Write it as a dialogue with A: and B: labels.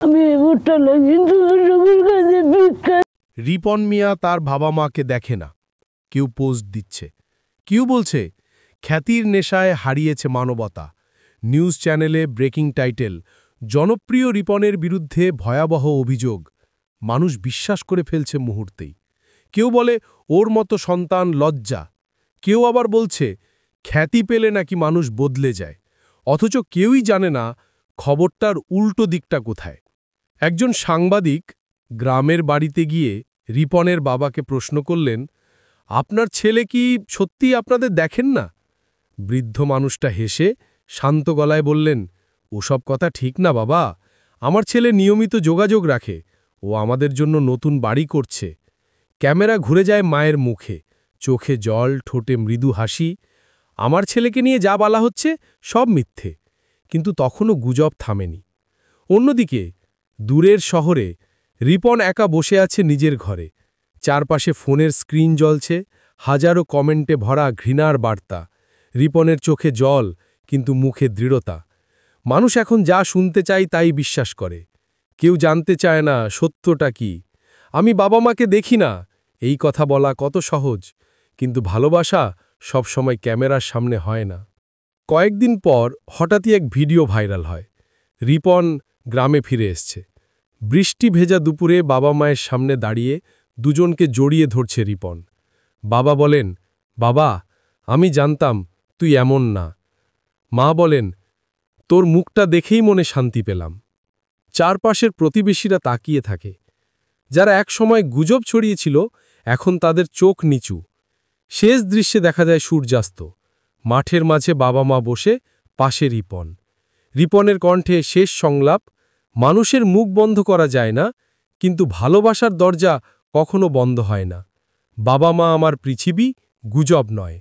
A: আমি হোটেলে কিন্তু রোগীর কাছে ভিক্ষা।
B: রিপন মিয়া তার বাবা মাকে দেখে না। কেউ পোস্ট দিচ্ছে, কেউ বলছে খ্যাতির নেশায় হারিয়েছে মানবতা। নিউজ চ্যানেলে ব্রেকিং টাইটেল, জনপ্রিয় রিপনের বিরুদ্ধে ভয়াবহ অভিযোগ। মানুষ বিশ্বাস করে ফেলছে মুহূর্তেই। কেউ বলে ওর মতো সন্তান লজ্জা, কেউ আবার বলছে খ্যাতি পেলে নাকি মানুষ বদলে যায়। অথচ কেউই জানে না খবরটার উল্টো দিকটা কোথায়। একজন সাংবাদিক গ্রামের বাড়িতে গিয়ে রিপনের বাবাকে প্রশ্ন করলেন, আপনার ছেলে কি সত্যি আপনাদের দেখেন না? বৃদ্ধ মানুষটা হেসে শান্ত গলায় বললেন, ওসব কথা ঠিক না বাবা, আমার ছেলে নিয়মিত যোগাযোগ রাখে, ও আমাদের জন্য নতুন বাড়ি করছে। ক্যামেরা ঘুরে যায় মায়ের মুখে, চোখে জল, ঠোঁটে মৃদু হাসি। আমার ছেলেকে নিয়ে যা বলা হচ্ছে সব মিথ্যে। কিন্তু তখনও গুজব থামেনি। অন্যদিকে দূরের শহরে রিপন একা বসে আছে নিজের ঘরে। চারপাশে ফোনের স্ক্রিন জ্বলছে, হাজারো কমেন্টে ভরা ঘৃণার বার্তা। রিপনের চোখে জল, কিন্তু মুখে দৃঢ়তা। মানুষ এখন যা শুনতে চায় তাই বিশ্বাস করে। কেউ জানতে চায় না সত্যটা কি। আমি বাবা মাকে দেখি না, এই কথা বলা কত সহজ, কিন্তু ভালোবাসা সবসময় ক্যামেরার সামনে হয় না। কয়েকদিন পর হঠাৎই এক ভিডিও ভাইরাল হয়। রিপন গ্রামে ফিরে এসছে। বৃষ্টি ভেজা দুপুরে বাবা মায়ের সামনে দাঁড়িয়ে দুজনকে জড়িয়ে ধরছে রিপন। বাবা বলেন, বাবা, আমি জানতাম তুই এমন না। মা বলেন, তোর মুখটা দেখেই মনে শান্তি পেলাম। চারপাশের প্রতিবেশীরা তাকিয়ে থাকে। যারা একসময় গুজব ছড়িয়েছিল এখন তাদের চোখ নিচু। শেষ দৃশ্যে দেখা যায় সূর্যাস্ত। মাঠের মাঝে বাবা মা বসে, পাশে রিপন। রিপনের কণ্ঠে শেষ সংলাপ, মানুষের মুখ বন্ধ করা যায় না, কিন্তু ভালোবাসার দরজা কখনো বন্ধ হয় না। বাবা মা আমার পৃথিবী, গুজব নয়।